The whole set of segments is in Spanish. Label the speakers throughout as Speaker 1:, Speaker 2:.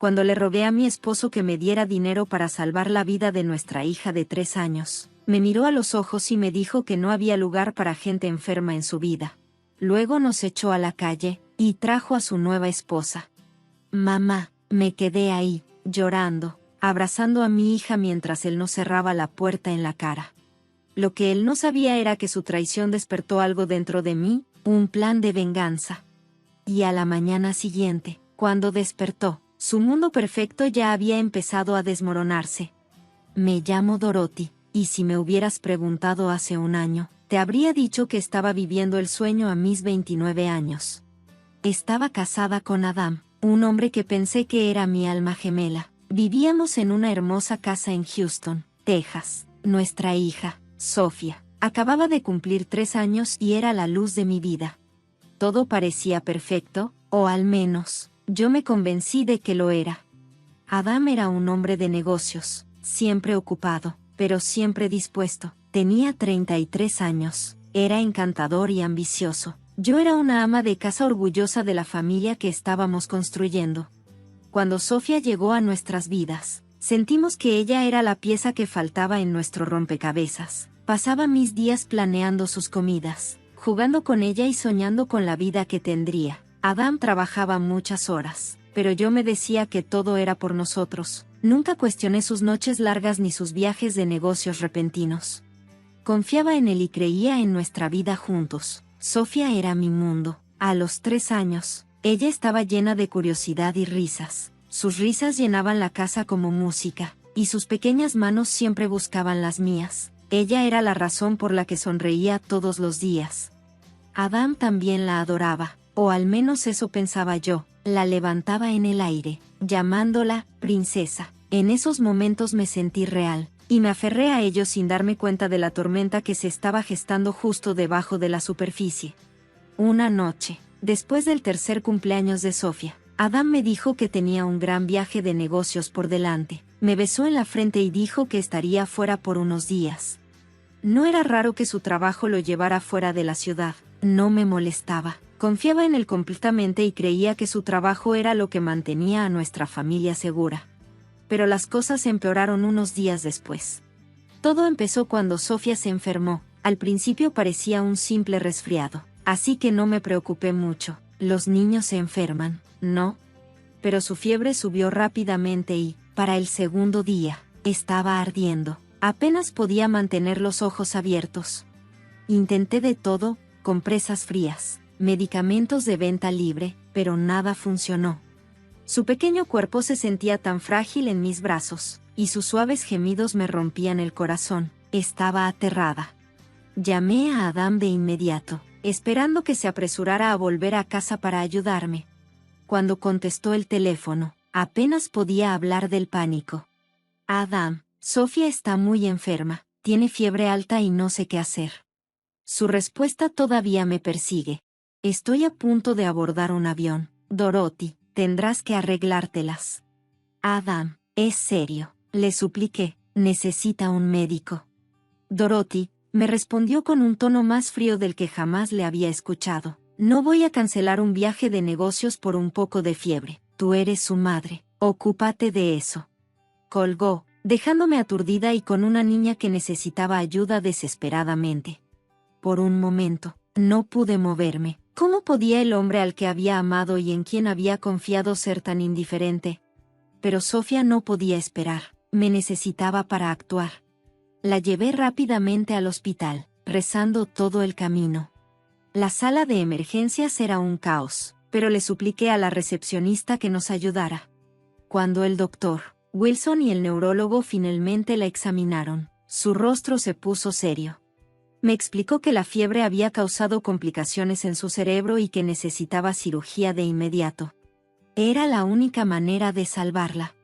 Speaker 1: cuando le rogué a mi esposo que me diera dinero para salvar la vida de nuestra hija de 3 años, me miró a los ojos y me dijo que no había lugar para gente enferma en su vida. Luego nos echó a la calle, y trajo a su nueva esposa. Mamá, me quedé ahí, llorando, abrazando a mi hija mientras él nos cerraba la puerta en la cara. Lo que él no sabía era que su traición despertó algo dentro de mí, un plan de venganza. Y a la mañana siguiente, cuando despertó, su mundo perfecto ya había empezado a desmoronarse. Me llamo Dorothy, y si me hubieras preguntado hace un año, te habría dicho que estaba viviendo el sueño a mis 29 años. Estaba casada con Adam, un hombre que pensé que era mi alma gemela. Vivíamos en una hermosa casa en Houston, Texas. Nuestra hija, Sofía, acababa de cumplir 3 años y era la luz de mi vida. Todo parecía perfecto, o al menos, yo me convencí de que lo era. Adam era un hombre de negocios, siempre ocupado, pero siempre dispuesto. Tenía 33 años, era encantador y ambicioso. Yo era una ama de casa orgullosa de la familia que estábamos construyendo. Cuando Sofía llegó a nuestras vidas, sentimos que ella era la pieza que faltaba en nuestro rompecabezas. Pasaba mis días planeando sus comidas, jugando con ella y soñando con la vida que tendría. Adam trabajaba muchas horas, pero yo me decía que todo era por nosotros. Nunca cuestioné sus noches largas ni sus viajes de negocios repentinos. Confiaba en él y creía en nuestra vida juntos. Sofía era mi mundo. A los 3 años, ella estaba llena de curiosidad y risas. Sus risas llenaban la casa como música, y sus pequeñas manos siempre buscaban las mías. Ella era la razón por la que sonreía todos los días. Adam también la adoraba, o al menos eso pensaba yo. La levantaba en el aire, llamándola princesa. En esos momentos me sentí real, y me aferré a ellos sin darme cuenta de la tormenta que se estaba gestando justo debajo de la superficie. Una noche, después del tercer cumpleaños de Sofía, Adam me dijo que tenía un gran viaje de negocios por delante. Me besó en la frente y dijo que estaría fuera por unos días. No era raro que su trabajo lo llevara fuera de la ciudad. No me molestaba. Confiaba en él completamente y creía que su trabajo era lo que mantenía a nuestra familia segura. Pero las cosas empeoraron unos días después. Todo empezó cuando Sofía se enfermó. Al principio parecía un simple resfriado, así que no me preocupé mucho. Los niños se enferman, ¿no? Pero su fiebre subió rápidamente y, para el segundo día, estaba ardiendo. Apenas podía mantener los ojos abiertos. Intenté de todo, compresas frías, medicamentos de venta libre, pero nada funcionó. Su pequeño cuerpo se sentía tan frágil en mis brazos, y sus suaves gemidos me rompían el corazón. Estaba aterrada. Llamé a Adam de inmediato, esperando que se apresurara a volver a casa para ayudarme. Cuando contestó el teléfono, apenas podía hablar del pánico. Adam, Sofía está muy enferma, tiene fiebre alta y no sé qué hacer. Su respuesta todavía me persigue. Estoy a punto de abordar un avión. Dorothy, tendrás que arreglártelas. Adam, es serio, le supliqué, necesita un médico. Dorothy, me respondió con un tono más frío del que jamás le había escuchado. No voy a cancelar un viaje de negocios por un poco de fiebre. Tú eres su madre, ocúpate de eso. Colgó, dejándome aturdida y con una niña que necesitaba ayuda desesperadamente. Por un momento, no pude moverme. ¿Cómo podía el hombre al que había amado y en quien había confiado ser tan indiferente? Pero Sofía no podía esperar, me necesitaba para actuar. La llevé rápidamente al hospital, rezando todo el camino. La sala de emergencias era un caos, pero le supliqué a la recepcionista que nos ayudara. Cuando el doctor Wilson y el neurólogo finalmente la examinaron, su rostro se puso serio. Me explicó que la fiebre había causado complicaciones en su cerebro y que necesitaba cirugía de inmediato. Era la única manera de salvarla.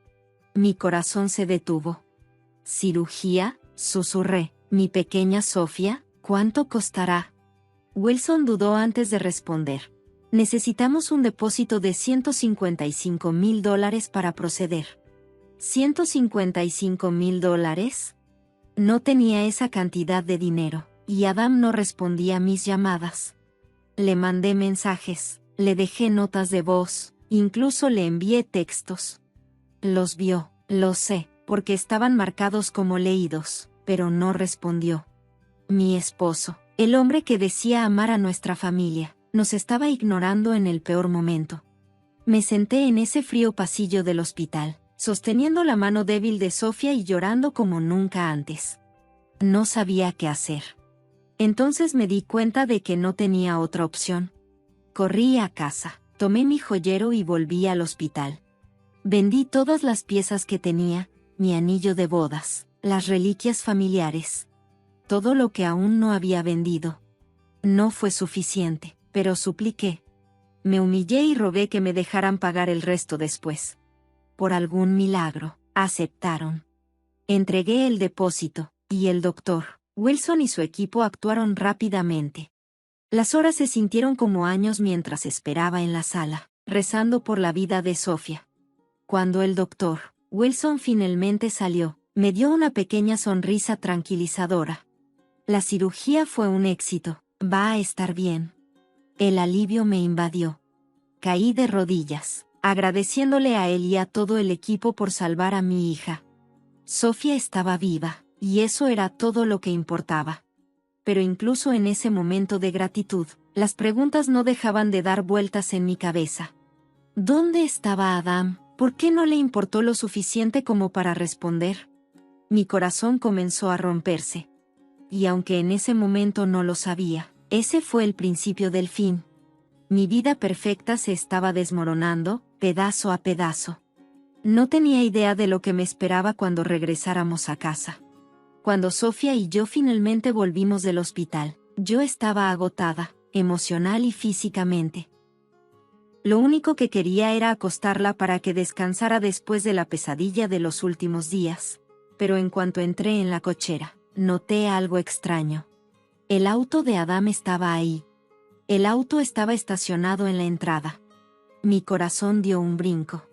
Speaker 1: Mi corazón se detuvo. ¿Cirugía?, susurré. Mi pequeña Sofía, ¿cuánto costará? Wilson dudó antes de responder. Necesitamos un depósito de $155,000 para proceder. ¿$155,000? No tenía esa cantidad de dinero. Y Adam no respondía a mis llamadas. Le mandé mensajes, le dejé notas de voz, incluso le envié textos. Los vio, lo sé, porque estaban marcados como leídos, pero no respondió. Mi esposo, el hombre que decía amar a nuestra familia, nos estaba ignorando en el peor momento. Me senté en ese frío pasillo del hospital, sosteniendo la mano débil de Sofía y llorando como nunca antes. No sabía qué hacer. Entonces me di cuenta de que no tenía otra opción. Corrí a casa, tomé mi joyero y volví al hospital. Vendí todas las piezas que tenía, mi anillo de bodas, las reliquias familiares. Todo lo que aún no había vendido. No fue suficiente, pero supliqué. Me humillé y rogué que me dejaran pagar el resto después. Por algún milagro, aceptaron. Entregué el depósito, y el doctor Wilson y su equipo actuaron rápidamente. Las horas se sintieron como años mientras esperaba en la sala, rezando por la vida de Sofía. Cuando el doctor Wilson finalmente salió, me dio una pequeña sonrisa tranquilizadora. La cirugía fue un éxito, va a estar bien. El alivio me invadió. Caí de rodillas, agradeciéndole a él y a todo el equipo por salvar a mi hija. Sofía estaba viva, y eso era todo lo que importaba. Pero incluso en ese momento de gratitud, las preguntas no dejaban de dar vueltas en mi cabeza. ¿Dónde estaba Adam? ¿Por qué no le importó lo suficiente como para responder? Mi corazón comenzó a romperse. Y aunque en ese momento no lo sabía, ese fue el principio del fin. Mi vida perfecta se estaba desmoronando, pedazo a pedazo. No tenía idea de lo que me esperaba cuando regresáramos a casa. Cuando Sofía y yo finalmente volvimos del hospital, yo estaba agotada, emocional y físicamente. Lo único que quería era acostarla para que descansara después de la pesadilla de los últimos días. Pero en cuanto entré en la cochera, noté algo extraño. El auto de Adam estaba ahí. El auto estaba estacionado en la entrada. Mi corazón dio un brinco.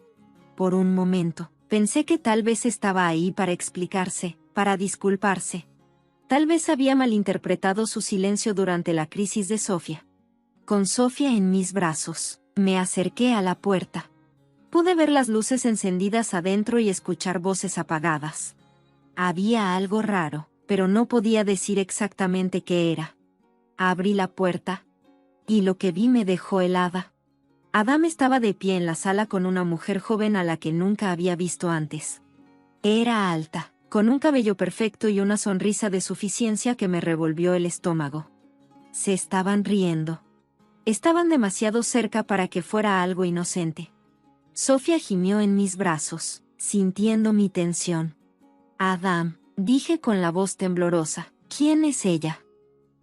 Speaker 1: Por un momento, pensé que tal vez estaba ahí para explicarse, para disculparse. Tal vez había malinterpretado su silencio durante la crisis de Sofía. Con Sofía en mis brazos, me acerqué a la puerta. Pude ver las luces encendidas adentro y escuchar voces apagadas. Había algo raro, pero no podía decir exactamente qué era. Abrí la puerta, y lo que vi me dejó helada. Adam estaba de pie en la sala con una mujer joven a la que nunca había visto antes. Era alta, con un cabello perfecto y una sonrisa de suficiencia que me revolvió el estómago. Se estaban riendo. Estaban demasiado cerca para que fuera algo inocente. Sofía gimió en mis brazos, sintiendo mi tensión. Adam, dije con la voz temblorosa, ¿quién es ella?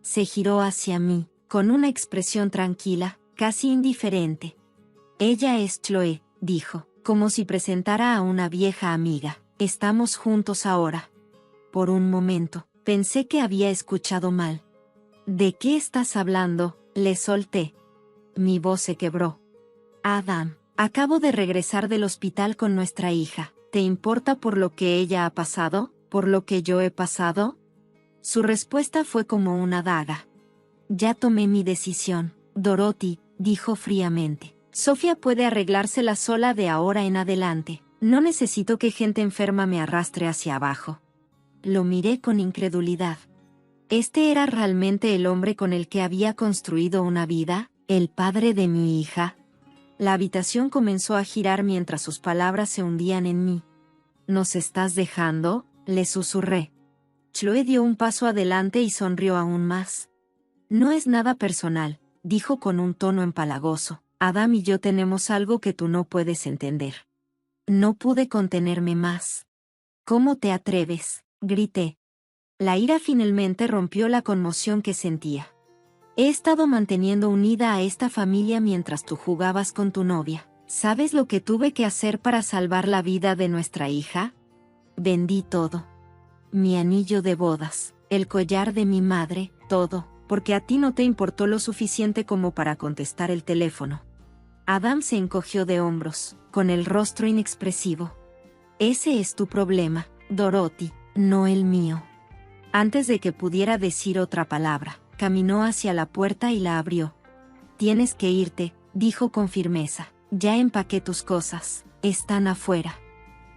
Speaker 1: Se giró hacia mí, con una expresión tranquila, casi indiferente. Ella es Chloe, dijo, como si presentara a una vieja amiga. Estamos juntos ahora. Por un momento, pensé que había escuchado mal. ¿De qué estás hablando? Le solté. Mi voz se quebró. Adam, acabo de regresar del hospital con nuestra hija. ¿Te importa por lo que ella ha pasado? ¿Por lo que yo he pasado? Su respuesta fue como una daga. Ya tomé mi decisión, Dorothy, dijo fríamente. Sofía puede arreglársela sola de ahora en adelante. No necesito que gente enferma me arrastre hacia abajo. Lo miré con incredulidad. ¿Este era realmente el hombre con el que había construido una vida? ¿El padre de mi hija? La habitación comenzó a girar mientras sus palabras se hundían en mí. ¿Nos estás dejando?, le susurré. Chloe dio un paso adelante y sonrió aún más. No es nada personal, dijo con un tono empalagoso. Adam y yo tenemos algo que tú no puedes entender. No pude contenerme más. ¿Cómo te atreves?, grité. La ira finalmente rompió la conmoción que sentía. He estado manteniendo unida a esta familia mientras tú jugabas con tu novia. ¿Sabes lo que tuve que hacer para salvar la vida de nuestra hija? Vendí todo. Mi anillo de bodas, el collar de mi madre, todo, porque a ti no te importó lo suficiente como para contestar el teléfono. Adam se encogió de hombros, con el rostro inexpresivo. Ese es tu problema, Dorothy, no el mío. Antes de que pudiera decir otra palabra, caminó hacia la puerta y la abrió. Tienes que irte, dijo con firmeza. Ya empaqué tus cosas, están afuera.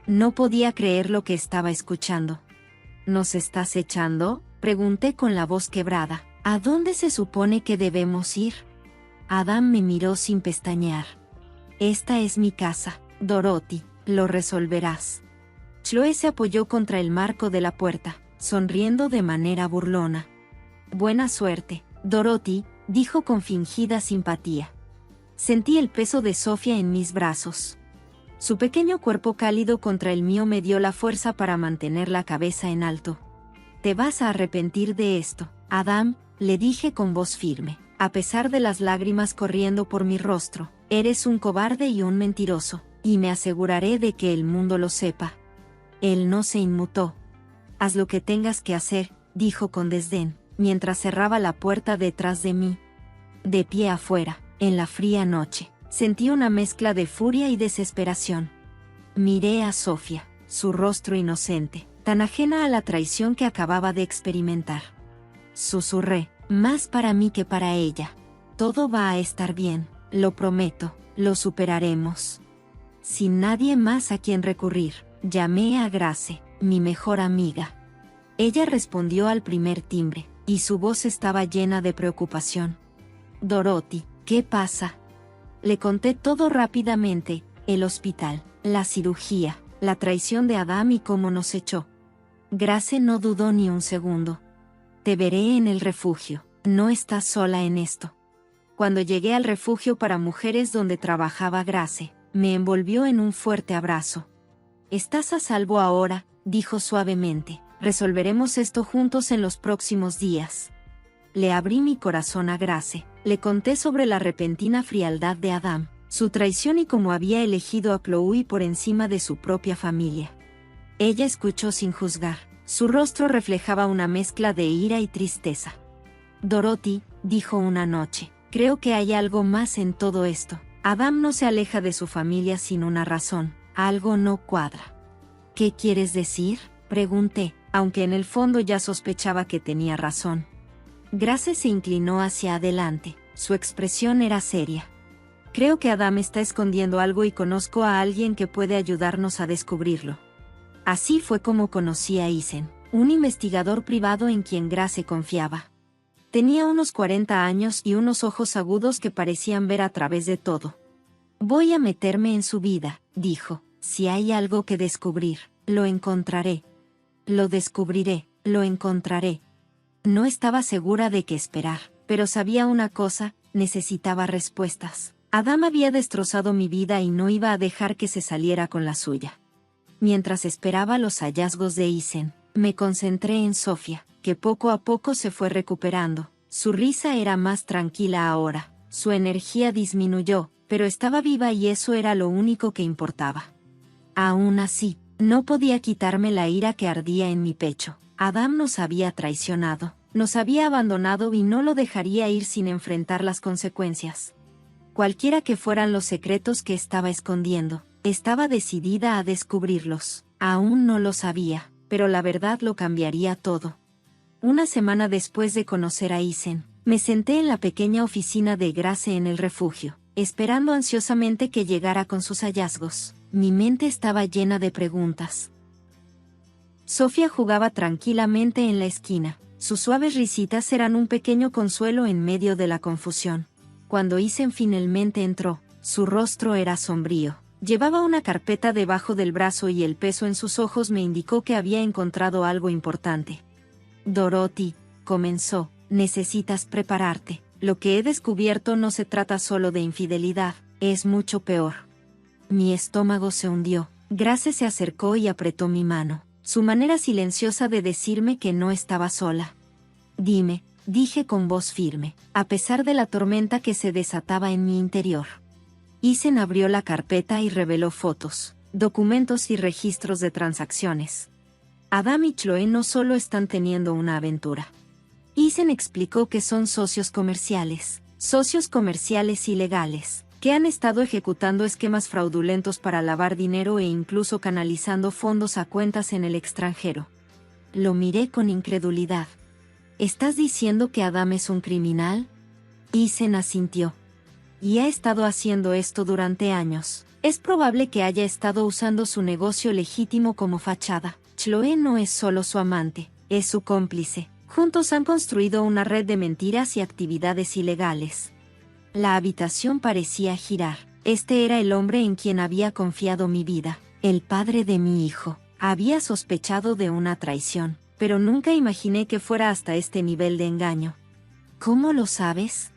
Speaker 1: No podía creer lo que estaba escuchando. ¿Nos estás echando?, pregunté con la voz quebrada. ¿A dónde se supone que debemos ir? Adam me miró sin pestañear. Esta es mi casa, Dorothy, lo resolverás. Chloe se apoyó contra el marco de la puerta, sonriendo de manera burlona. Buena suerte, Dorothy, dijo con fingida simpatía. Sentí el peso de Sofía en mis brazos. Su pequeño cuerpo cálido contra el mío me dio la fuerza para mantener la cabeza en alto. Te vas a arrepentir de esto, Adam, le dije con voz firme. A pesar de las lágrimas corriendo por mi rostro, eres un cobarde y un mentiroso, y me aseguraré de que el mundo lo sepa. Él no se inmutó. Haz lo que tengas que hacer, dijo con desdén, mientras cerraba la puerta detrás de mí. De pie afuera, en la fría noche, sentí una mezcla de furia y desesperación. Miré a Sofía, su rostro inocente, tan ajena a la traición que acababa de experimentar. Susurré, más para mí que para ella. Todo va a estar bien, lo prometo, lo superaremos. Sin nadie más a quien recurrir, llamé a Grace, mi mejor amiga. Ella respondió al primer timbre, y su voz estaba llena de preocupación. Dorothy, ¿qué pasa? Le conté todo rápidamente, el hospital, la cirugía, la traición de Adam y cómo nos echó. Grace no dudó ni un segundo. Te veré en el refugio, no estás sola en esto. Cuando llegué al refugio para mujeres donde trabajaba Grace, me envolvió en un fuerte abrazo. Estás a salvo ahora, dijo suavemente. Resolveremos esto juntos en los próximos días. Le abrí mi corazón a Grace, le conté sobre la repentina frialdad de Adam, su traición y cómo había elegido a Chloe por encima de su propia familia. Ella escuchó sin juzgar. Su rostro reflejaba una mezcla de ira y tristeza. Dorothy, dijo una noche, creo que hay algo más en todo esto. Adam no se aleja de su familia sin una razón. Algo no cuadra. ¿Qué quieres decir?, pregunté, aunque en el fondo ya sospechaba que tenía razón. Grace se inclinó hacia adelante. Su expresión era seria. Creo que Adam está escondiendo algo y conozco a alguien que puede ayudarnos a descubrirlo. Así fue como conocí a Isen, un investigador privado en quien Grace confiaba. Tenía unos 40 años y unos ojos agudos que parecían ver a través de todo. Voy a meterme en su vida, dijo. Si hay algo que descubrir, lo encontraré. Lo descubriré, lo encontraré. No estaba segura de qué esperar, pero sabía una cosa, necesitaba respuestas. Adam había destrozado mi vida y no iba a dejar que se saliera con la suya. Mientras esperaba los hallazgos de Isen, me concentré en Sofía, que poco a poco se fue recuperando. Su risa era más tranquila ahora, su energía disminuyó, pero estaba viva y eso era lo único que importaba. Aún así, no podía quitarme la ira que ardía en mi pecho. Adam nos había traicionado, nos había abandonado y no lo dejaría ir sin enfrentar las consecuencias. Cualquiera que fueran los secretos que estaba escondiendo, estaba decidida a descubrirlos. Aún no lo sabía, pero la verdad lo cambiaría todo. Una semana después de conocer a Isen, me senté en la pequeña oficina de Grace en el refugio, esperando ansiosamente que llegara con sus hallazgos. Mi mente estaba llena de preguntas. Sofía jugaba tranquilamente en la esquina. Sus suaves risitas eran un pequeño consuelo en medio de la confusión. Cuando Isen finalmente entró, su rostro era sombrío. Llevaba una carpeta debajo del brazo y el peso en sus ojos me indicó que había encontrado algo importante. Dorothy, comenzó, necesitas prepararte. Lo que he descubierto no se trata solo de infidelidad, es mucho peor. Mi estómago se hundió. Grace se acercó y apretó mi mano. Su manera silenciosa de decirme que no estaba sola. Dime, dije con voz firme, a pesar de la tormenta que se desataba en mi interior. Isen abrió la carpeta y reveló fotos, documentos y registros de transacciones. Adam y Chloe no solo están teniendo una aventura. Isen explicó que son socios comerciales ilegales, que han estado ejecutando esquemas fraudulentos para lavar dinero e incluso canalizando fondos a cuentas en el extranjero. Lo miré con incredulidad. ¿Estás diciendo que Adam es un criminal? Isen asintió. Y ha estado haciendo esto durante años. Es probable que haya estado usando su negocio legítimo como fachada. Chloe no es solo su amante, es su cómplice. Juntos han construido una red de mentiras y actividades ilegales. La habitación parecía girar. Este era el hombre en quien había confiado mi vida, el padre de mi hijo. Había sospechado de una traición, pero nunca imaginé que fuera hasta este nivel de engaño. ¿Cómo lo sabes?,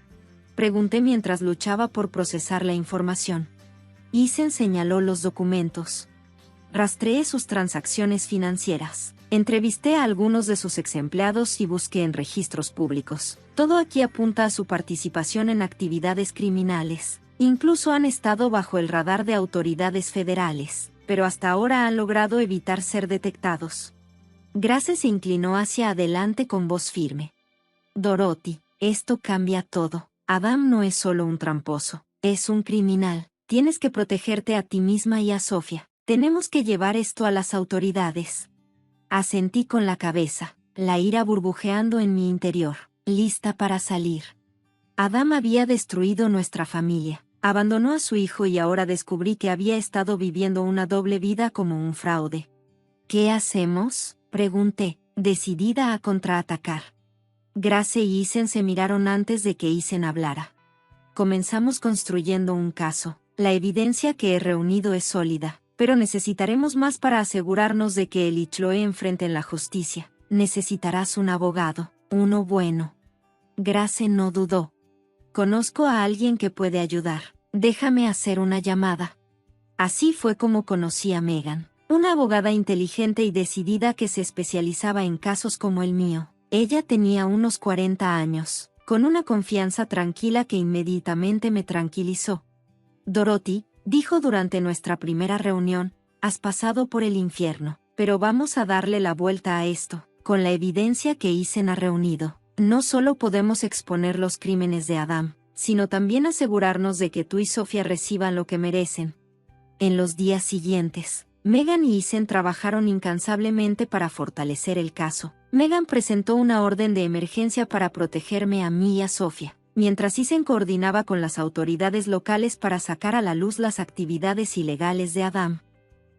Speaker 1: pregunté mientras luchaba por procesar la información. Isen señaló los documentos. Rastreé sus transacciones financieras. Entrevisté a algunos de sus exempleados y busqué en registros públicos. Todo aquí apunta a su participación en actividades criminales. Incluso han estado bajo el radar de autoridades federales, pero hasta ahora han logrado evitar ser detectados. Grace se inclinó hacia adelante con voz firme. Dorothy, esto cambia todo. Adam no es solo un tramposo, es un criminal. Tienes que protegerte a ti misma y a Sofía. Tenemos que llevar esto a las autoridades. Asentí con la cabeza, la ira burbujeando en mi interior, lista para salir. Adam había destruido nuestra familia, abandonó a su hijo y ahora descubrí que había estado viviendo una doble vida como un fraude. ¿Qué hacemos?, pregunté, decidida a contraatacar. Grace y Isen se miraron antes de que Isen hablara. Comenzamos construyendo un caso. La evidencia que he reunido es sólida, pero necesitaremos más para asegurarnos de que él y Chloe enfrenten la justicia. Necesitarás un abogado, uno bueno. Grace no dudó. Conozco a alguien que puede ayudar. Déjame hacer una llamada. Así fue como conocí a Megan, una abogada inteligente y decidida que se especializaba en casos como el mío. Ella tenía unos 40 años, con una confianza tranquila que inmediatamente me tranquilizó. Dorothy, dijo durante nuestra primera reunión, has pasado por el infierno, pero vamos a darle la vuelta a esto. Con la evidencia que Isen ha reunido, no solo podemos exponer los crímenes de Adam, sino también asegurarnos de que tú y Sofía reciban lo que merecen. En los días siguientes, Megan y Isen trabajaron incansablemente para fortalecer el caso. Megan presentó una orden de emergencia para protegerme a mí y a Sofía, mientras Isen coordinaba con las autoridades locales para sacar a la luz las actividades ilegales de Adam.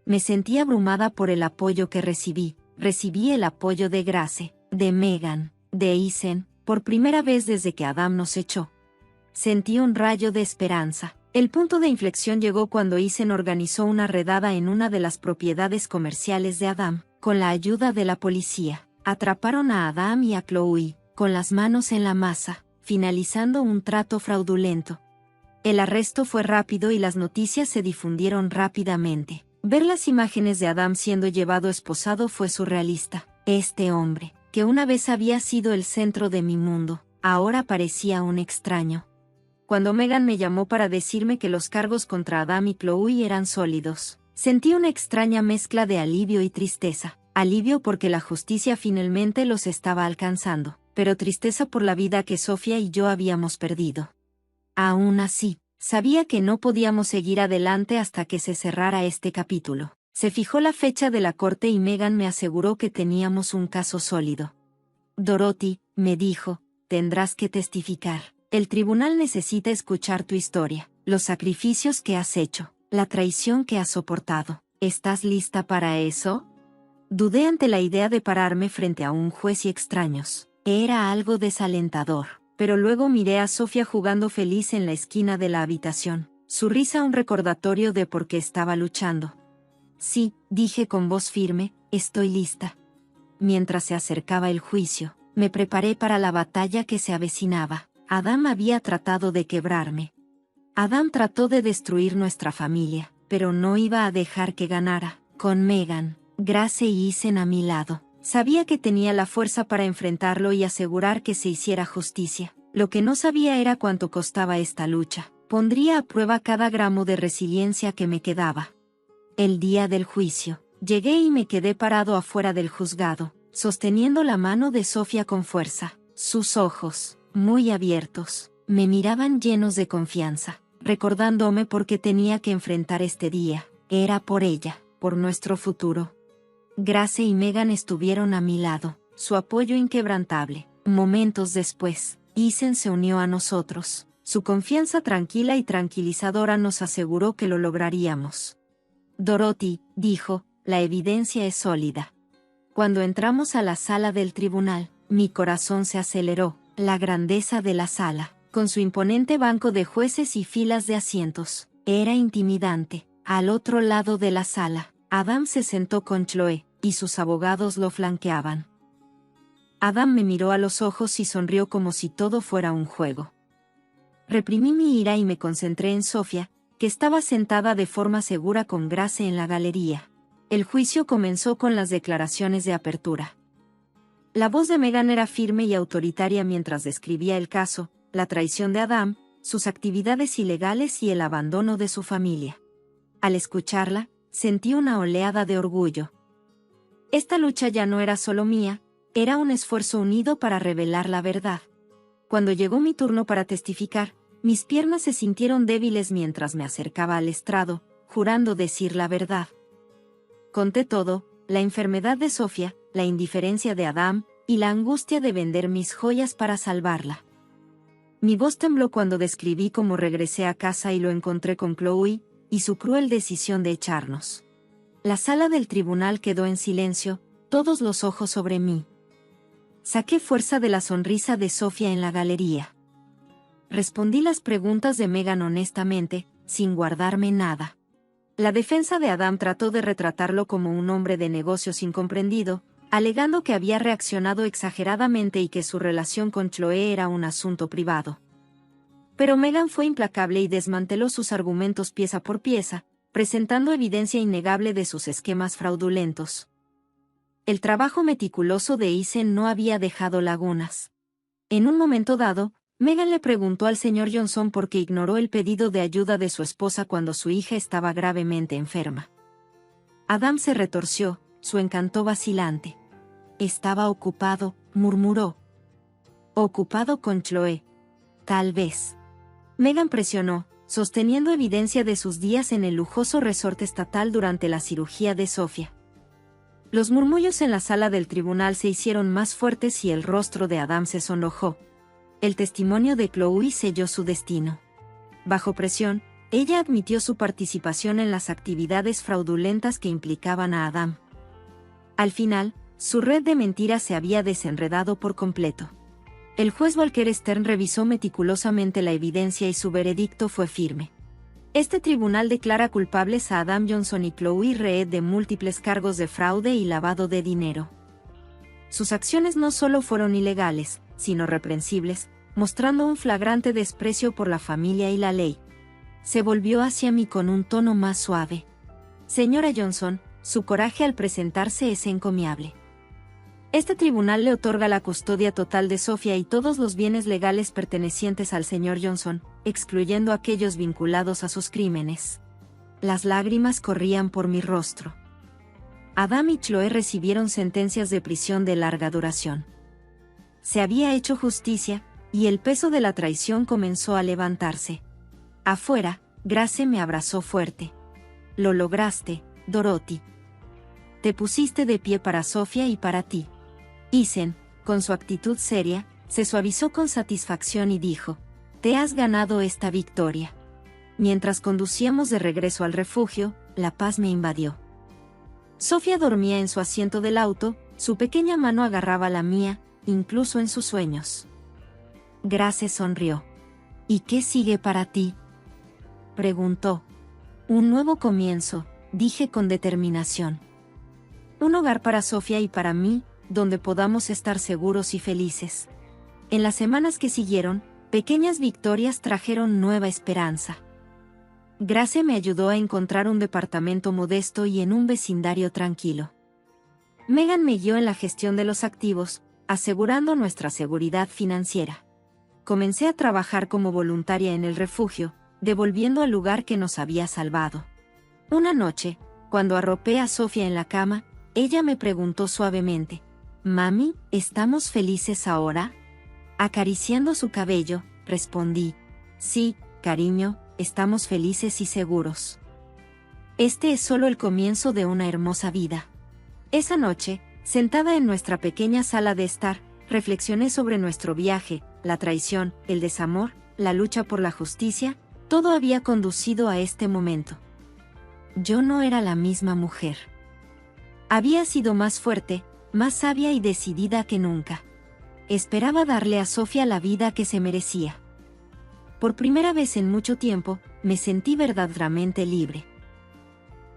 Speaker 1: Me sentí abrumada por el apoyo que recibí. Recibí el apoyo de Grace, de Megan, de Isen, por primera vez desde que Adam nos echó. Sentí un rayo de esperanza. El punto de inflexión llegó cuando Isen organizó una redada en una de las propiedades comerciales de Adam. Con la ayuda de la policía, atraparon a Adam y a Chloe, con las manos en la masa, finalizando un trato fraudulento. El arresto fue rápido y las noticias se difundieron rápidamente. Ver las imágenes de Adam siendo llevado esposado fue surrealista. Este hombre, que una vez había sido el centro de mi mundo, ahora parecía un extraño. Cuando Megan me llamó para decirme que los cargos contra Adam y Chloe eran sólidos, sentí una extraña mezcla de alivio y tristeza. Alivio porque la justicia finalmente los estaba alcanzando, pero tristeza por la vida que Sofía y yo habíamos perdido. Aún así, sabía que no podíamos seguir adelante hasta que se cerrara este capítulo. Se fijó la fecha de la corte y Megan me aseguró que teníamos un caso sólido. Dorothy, me dijo, tendrás que testificar. El tribunal necesita escuchar tu historia, los sacrificios que has hecho, la traición que has soportado. ¿Estás lista para eso? Dudé ante la idea de pararme frente a un juez y extraños. Era algo desalentador, pero luego miré a Sofía jugando feliz en la esquina de la habitación, su risa un recordatorio de por qué estaba luchando. Sí, dije con voz firme, estoy lista. Mientras se acercaba el juicio, me preparé para la batalla que se avecinaba. Adam había tratado de quebrarme. Adam trató de destruir nuestra familia, pero no iba a dejar que ganara. Con Megan, Grace y Isen a mi lado, sabía que tenía la fuerza para enfrentarlo y asegurar que se hiciera justicia. Lo que no sabía era cuánto costaba esta lucha. Pondría a prueba cada gramo de resiliencia que me quedaba. El día del juicio, llegué y me quedé parado afuera del juzgado, sosteniendo la mano de Sofía con fuerza. Sus ojos, muy abiertos, me miraban llenos de confianza, recordándome por qué tenía que enfrentar este día. Era por ella, por nuestro futuro. Grace y Megan estuvieron a mi lado, su apoyo inquebrantable. Momentos después, Isen se unió a nosotros. Su confianza tranquila y tranquilizadora nos aseguró que lo lograríamos. Dorothy, dijo, la evidencia es sólida. Cuando entramos a la sala del tribunal, mi corazón se aceleró. La grandeza de la sala, con su imponente banco de jueces y filas de asientos, era intimidante. Al otro lado de la sala, Adam se sentó con Chloe, y sus abogados lo flanqueaban. Adam me miró a los ojos y sonrió como si todo fuera un juego. Reprimí mi ira y me concentré en Sofía, que estaba sentada de forma segura con Grace en la galería. El juicio comenzó con las declaraciones de apertura. La voz de Megan era firme y autoritaria mientras describía el caso, la traición de Adam, sus actividades ilegales y el abandono de su familia. Al escucharla, sentí una oleada de orgullo. Esta lucha ya no era solo mía, era un esfuerzo unido para revelar la verdad. Cuando llegó mi turno para testificar, mis piernas se sintieron débiles mientras me acercaba al estrado, jurando decir la verdad. Conté todo, la enfermedad de Sofía, la indiferencia de Adam, y la angustia de vender mis joyas para salvarla. Mi voz tembló cuando describí cómo regresé a casa y lo encontré con Chloe, y su cruel decisión de echarnos. La sala del tribunal quedó en silencio, todos los ojos sobre mí. Saqué fuerza de la sonrisa de Sofía en la galería. Respondí las preguntas de Megan honestamente, sin guardarme nada. La defensa de Adam trató de retratarlo como un hombre de negocios incomprendido, alegando que había reaccionado exageradamente y que su relación con Chloe era un asunto privado. Pero Megan fue implacable y desmanteló sus argumentos pieza por pieza, presentando evidencia innegable de sus esquemas fraudulentos. El trabajo meticuloso de Eisen no había dejado lagunas. En un momento dado, Megan le preguntó al señor Johnson por qué ignoró el pedido de ayuda de su esposa cuando su hija estaba gravemente enferma. Adam se retorció, su encanto vacilante. Estaba ocupado, murmuró. Ocupado con Chloe. Tal vez. Megan presionó, sosteniendo evidencia de sus días en el lujoso resort estatal durante la cirugía de Sofía. Los murmullos en la sala del tribunal se hicieron más fuertes y el rostro de Adam se sonrojó. El testimonio de Chloe selló su destino. Bajo presión, ella admitió su participación en las actividades fraudulentas que implicaban a Adam. Al final, su red de mentiras se había desenredado por completo. El juez Walker Stern revisó meticulosamente la evidencia y su veredicto fue firme. Este tribunal declara culpables a Adam Johnson y Chloe Reed de múltiples cargos de fraude y lavado de dinero. Sus acciones no solo fueron ilegales, sino reprensibles, mostrando un flagrante desprecio por la familia y la ley. Se volvió hacia mí con un tono más suave. Señora Johnson, su coraje al presentarse es encomiable. Este tribunal le otorga la custodia total de Sofía y todos los bienes legales pertenecientes al señor Johnson, excluyendo aquellos vinculados a sus crímenes. Las lágrimas corrían por mi rostro. Adam y Chloe recibieron sentencias de prisión de larga duración. Se había hecho justicia, y el peso de la traición comenzó a levantarse. Afuera, Grace me abrazó fuerte. Lo lograste, Dorothy. Te pusiste de pie para Sofía y para ti. Eisen, con su actitud seria, se suavizó con satisfacción y dijo, te has ganado esta victoria. Mientras conducíamos de regreso al refugio, la paz me invadió. Sofía dormía en su asiento del auto, su pequeña mano agarraba la mía, incluso en sus sueños. Grace sonrió. ¿Y qué sigue para ti?, preguntó. Un nuevo comienzo, dije con determinación. Un hogar para Sofía y para mí, donde podamos estar seguros y felices. En las semanas que siguieron, pequeñas victorias trajeron nueva esperanza. Grace me ayudó a encontrar un departamento modesto y en un vecindario tranquilo. Megan me guió en la gestión de los activos, asegurando nuestra seguridad financiera. Comencé a trabajar como voluntaria en el refugio, devolviendo al lugar que nos había salvado. Una noche, cuando arropé a Sofía en la cama, ella me preguntó suavemente, «Mami, ¿estamos felices ahora?» Acariciando su cabello, respondí, «Sí, cariño, estamos felices y seguros. Este es solo el comienzo de una hermosa vida». Esa noche, sentada en nuestra pequeña sala de estar, reflexioné sobre nuestro viaje, la traición, el desamor, la lucha por la justicia, todo había conducido a este momento. Yo no era la misma mujer. Había sido más fuerte, más sabia y decidida que nunca. Esperaba darle a Sofía la vida que se merecía. Por primera vez en mucho tiempo, me sentí verdaderamente libre.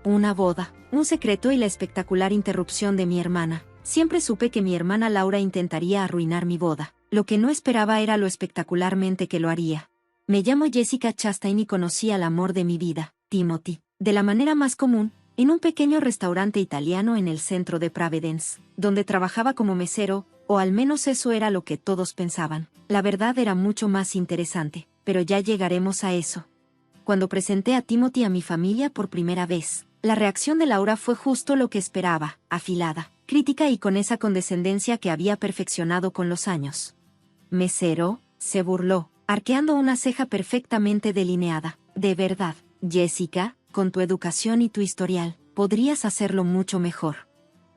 Speaker 1: Una boda, un secreto y la espectacular interrupción de mi hermana. Siempre supe que mi hermana Laura intentaría arruinar mi boda. Lo que no esperaba era lo espectacularmente que lo haría. Me llamo Jessica Chastain y conocí al amor de mi vida, Timothy, de la manera más común, en un pequeño restaurante italiano en el centro de Providence, donde trabajaba como mesero, o al menos eso era lo que todos pensaban. La verdad era mucho más interesante, pero ya llegaremos a eso. Cuando presenté a Timothy a mi familia por primera vez, la reacción de Laura fue justo lo que esperaba, afilada, crítica y con esa condescendencia que había perfeccionado con los años. «¿Mesero?», se burló, arqueando una ceja perfectamente delineada. «De verdad, Jessica, con tu educación y tu historial, podrías hacerlo mucho mejor».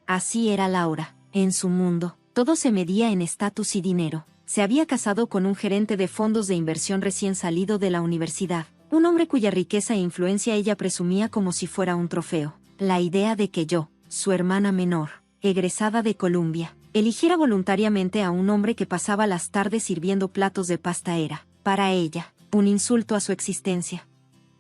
Speaker 1: Así era Laura. En su mundo, todo se medía en estatus y dinero. Se había casado con un gerente de fondos de inversión recién salido de la universidad, un hombre cuya riqueza e influencia ella presumía como si fuera un trofeo. La idea de que yo, su hermana menor, egresada de Columbia, eligiera voluntariamente a un hombre que pasaba las tardes sirviendo platos de pasta era, para ella, un insulto a su existencia.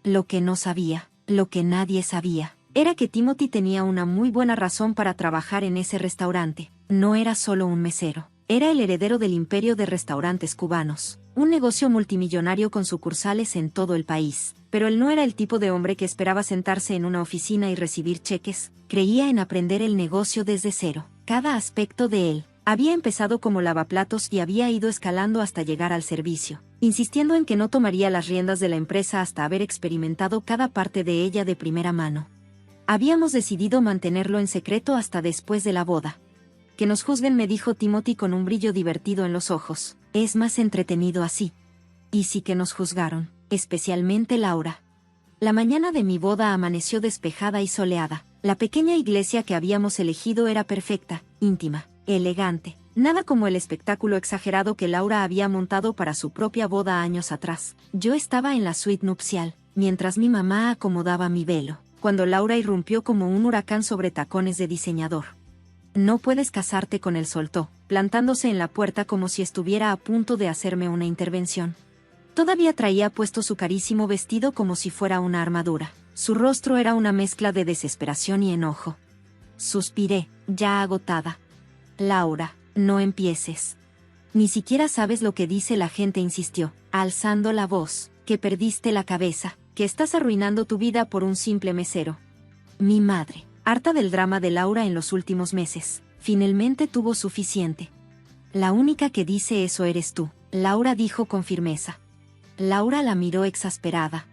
Speaker 1: Lo que no sabía, lo que nadie sabía, era que Timothy tenía una muy buena razón para trabajar en ese restaurante. No era solo un mesero, era el heredero del imperio de restaurantes cubanos, un negocio multimillonario con sucursales en todo el país. Pero él no era el tipo de hombre que esperaba sentarse en una oficina y recibir cheques. Creía en aprender el negocio desde cero. Cada aspecto de él había empezado como lavaplatos y había ido escalando hasta llegar al servicio, insistiendo en que no tomaría las riendas de la empresa hasta haber experimentado cada parte de ella de primera mano. Habíamos decidido mantenerlo en secreto hasta después de la boda. «Que nos juzguen», me dijo Timothy con un brillo divertido en los ojos. «Es más entretenido así». Y sí que nos juzgaron, especialmente Laura. La mañana de mi boda amaneció despejada y soleada. La pequeña iglesia que habíamos elegido era perfecta, íntima, elegante. Nada como el espectáculo exagerado que Laura había montado para su propia boda años atrás. Yo estaba en la suite nupcial, mientras mi mamá acomodaba mi velo, cuando Laura irrumpió como un huracán sobre tacones de diseñador. «No puedes casarte con él», soltó, plantándose en la puerta como si estuviera a punto de hacerme una intervención. Todavía traía puesto su carísimo vestido como si fuera una armadura. Su rostro era una mezcla de desesperación y enojo. Suspiré, ya agotada. «Laura, no empieces. Ni siquiera sabes lo que dice la gente», insistió, alzando la voz. «Que perdiste la cabeza, que estás arruinando tu vida por un simple mesero». Mi madre, harta del drama de Laura en los últimos meses, finalmente tuvo suficiente. «La única que dice eso eres tú», Laura dijo con firmeza. Laura la miró exasperada.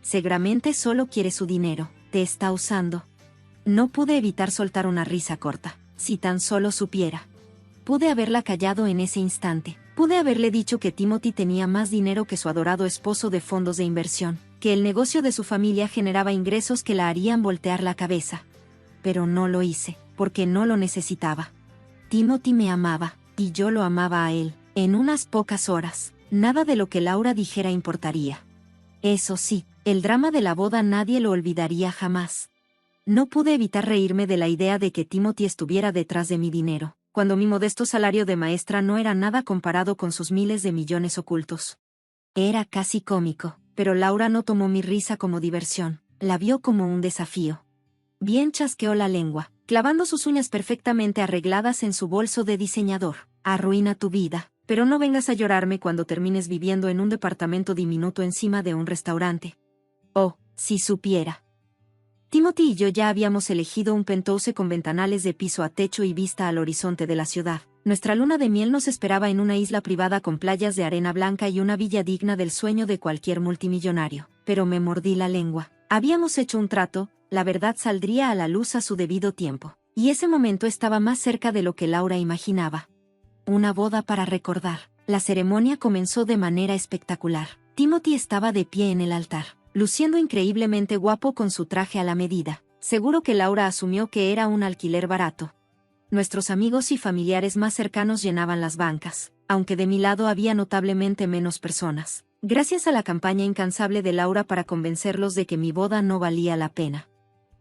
Speaker 1: «Seguramente solo quiere su dinero, te está usando». No pude evitar soltar una risa corta. Si tan solo supiera. Pude haberla callado en ese instante. Pude haberle dicho que Timothy tenía más dinero que su adorado esposo de fondos de inversión, que el negocio de su familia generaba ingresos que la harían voltear la cabeza. Pero no lo hice, porque no lo necesitaba. Timothy me amaba, y yo lo amaba a él. En unas pocas horas, nada de lo que Laura dijera importaría. Eso sí, el drama de la boda nadie lo olvidaría jamás. No pude evitar reírme de la idea de que Timothy estuviera detrás de mi dinero, cuando mi modesto salario de maestra no era nada comparado con sus miles de millones ocultos. Era casi cómico, pero Laura no tomó mi risa como diversión, la vio como un desafío. Bien chasqueó la lengua, clavando sus uñas perfectamente arregladas en su bolso de diseñador. «Arruina tu vida, pero no vengas a llorarme cuando termines viviendo en un departamento diminuto encima de un restaurante». Oh, si supiera. Timothy y yo ya habíamos elegido un penthouse con ventanales de piso a techo y vista al horizonte de la ciudad. Nuestra luna de miel nos esperaba en una isla privada con playas de arena blanca y una villa digna del sueño de cualquier multimillonario. Pero me mordí la lengua. Habíamos hecho un trato, la verdad saldría a la luz a su debido tiempo. Y ese momento estaba más cerca de lo que Laura imaginaba. Una boda para recordar. La ceremonia comenzó de manera espectacular. Timothy estaba de pie en el altar, luciendo increíblemente guapo con su traje a la medida. Seguro que Laura asumió que era un alquiler barato. Nuestros amigos y familiares más cercanos llenaban las bancas, aunque de mi lado había notablemente menos personas. gracias a la campaña incansable de Laura para convencerlos de que mi boda no valía la pena.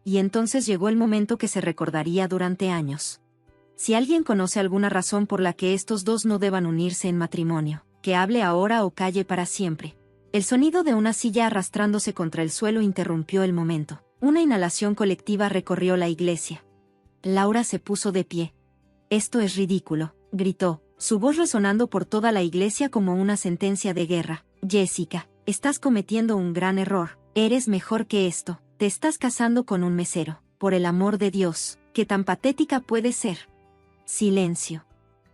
Speaker 1: Y entonces llegó el momento que se recordaría durante años. Si alguien conoce alguna razón por la que estos dos no deban unirse en matrimonio, que hable ahora o calle para siempre. El sonido de una silla arrastrándose contra el suelo interrumpió el momento. Una inhalación colectiva recorrió la iglesia. Laura se puso de pie. «Esto es ridículo», gritó, su voz resonando por toda la iglesia como una sentencia de guerra. «Jessica, estás cometiendo un gran error. Eres mejor que esto. Te estás casando con un mesero. Por el amor de Dios, ¿qué tan patética puede ser?» Silencio.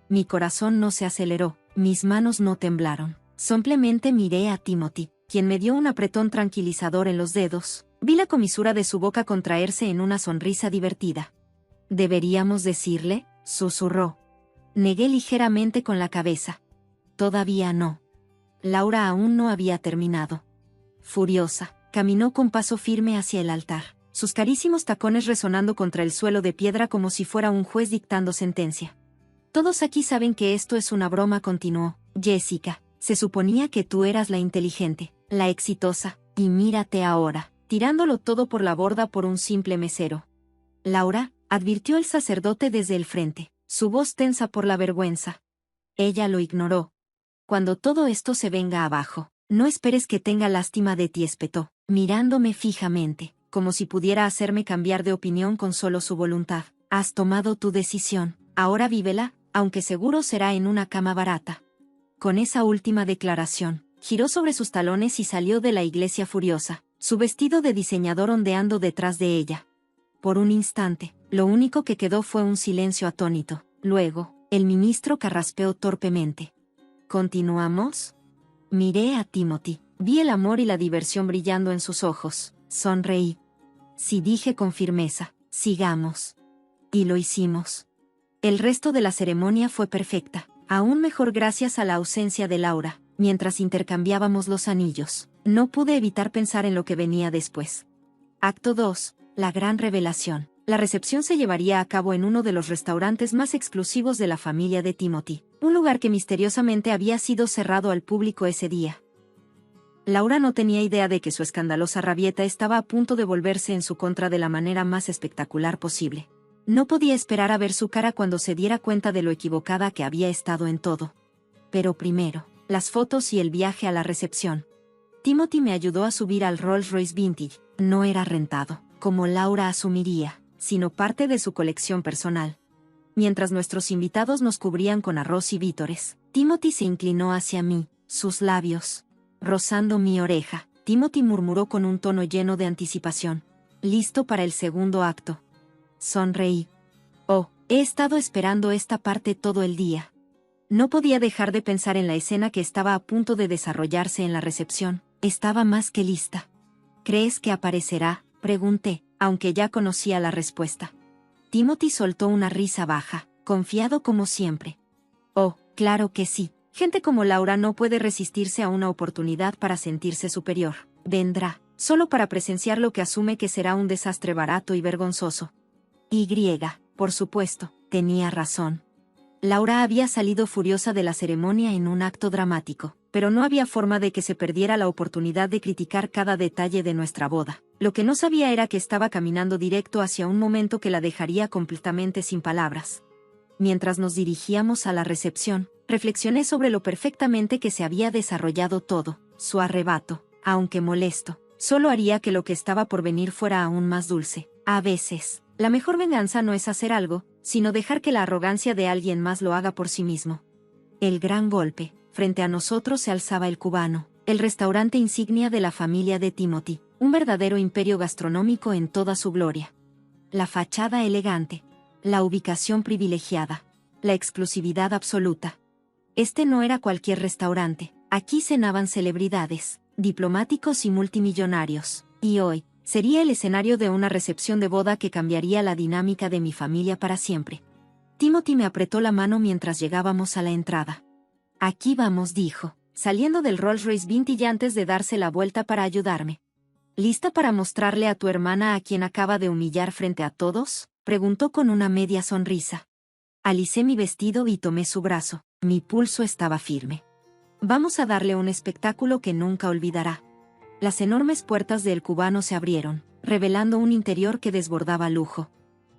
Speaker 1: Mi corazón no se aceleró, mis manos no temblaron. Simplemente miré a Timothy, quien me dio un apretón tranquilizador en los dedos. Vi la comisura de su boca contraerse en una sonrisa divertida. «¿Deberíamos decirle?», susurró. Negué ligeramente con la cabeza. «Todavía no». Laura aún no había terminado. Furiosa, caminó con paso firme hacia el altar, sus carísimos tacones resonando contra el suelo de piedra como si fuera un juez dictando sentencia. «Todos aquí saben que esto es una broma», continuó. «Jessica, se suponía que tú eras la inteligente, la exitosa, y mírate ahora, tirándolo todo por la borda por un simple mesero». «Laura», advirtió el sacerdote desde el frente, su voz tensa por la vergüenza. Ella lo ignoró. «Cuando todo esto se venga abajo, no esperes que tenga lástima de ti», espetó, mirándome fijamente, como si pudiera hacerme cambiar de opinión con solo su voluntad. «Has tomado tu decisión, ahora vívela, aunque seguro será en una cama barata». Con esa última declaración, giró sobre sus talones y salió de la iglesia furiosa, su vestido de diseñador ondeando detrás de ella. Por un instante, lo único que quedó fue un silencio atónito. Luego, el ministro carraspeó torpemente. «¿Continuamos?». Miré a Timothy, vi el amor y la diversión brillando en sus ojos. Sonreí. «Sí», dije con firmeza, «sigamos». Y lo hicimos. El resto de la ceremonia fue perfecta, aún mejor gracias a la ausencia de Laura. Mientras intercambiábamos los anillos, no pude evitar pensar en lo que venía después. Acto 2. La gran revelación. La recepción se llevaría a cabo en uno de los restaurantes más exclusivos de la familia de Timothy, un lugar que misteriosamente había sido cerrado al público ese día. Laura no tenía idea de que su escandalosa rabieta estaba a punto de volverse en su contra de la manera más espectacular posible. No podía esperar a ver su cara cuando se diera cuenta de lo equivocada que había estado en todo. Pero primero, las fotos y el viaje a la recepción. Timothy me ayudó a subir al Rolls Royce Vintage. No era rentado, como Laura asumiría, sino parte de su colección personal. Mientras nuestros invitados nos cubrían con arroz y vítores, Timothy se inclinó hacia mí, sus labios rozando mi oreja. Timothy murmuró con un tono lleno de anticipación. «¿Listo para el segundo acto?». Sonreí. «Oh, he estado esperando esta parte todo el día». No podía dejar de pensar en la escena que estaba a punto de desarrollarse en la recepción. Estaba más que lista. «¿Crees que aparecerá?», pregunté, aunque ya conocía la respuesta. Timothy soltó una risa baja, confiado como siempre. «Oh, claro que sí. Gente como Laura no puede resistirse a una oportunidad para sentirse superior. Vendrá, solo para presenciar lo que asume que será un desastre barato y vergonzoso». Por supuesto, tenía razón. Laura había salido furiosa de la ceremonia en un acto dramático, pero no había forma de que se perdiera la oportunidad de criticar cada detalle de nuestra boda. Lo que no sabía era que estaba caminando directo hacia un momento que la dejaría completamente sin palabras. Mientras nos dirigíamos a la recepción, reflexioné sobre lo perfectamente que se había desarrollado todo. Su arrebato, aunque molesto, solo haría que lo que estaba por venir fuera aún más dulce. A veces, la mejor venganza no es hacer algo, sino dejar que la arrogancia de alguien más lo haga por sí mismo. El gran golpe. Frente a nosotros se alzaba el Cubano, el restaurante insignia de la familia de Timothy, un verdadero imperio gastronómico en toda su gloria. La fachada elegante, la ubicación privilegiada, la exclusividad absoluta. Este no era cualquier restaurante, aquí cenaban celebridades, diplomáticos y multimillonarios, y hoy, sería el escenario de una recepción de boda que cambiaría la dinámica de mi familia para siempre. Timothy me apretó la mano mientras llegábamos a la entrada. «Aquí vamos», dijo, saliendo del Rolls Royce Vintage antes de darse la vuelta para ayudarme. «¿Lista para mostrarle a tu hermana a quien acaba de humillar frente a todos?», preguntó con una media sonrisa. Alicé mi vestido y tomé su brazo. Mi pulso estaba firme. Vamos a darle un espectáculo que nunca olvidará. Las enormes puertas del Cubano se abrieron, revelando un interior que desbordaba lujo.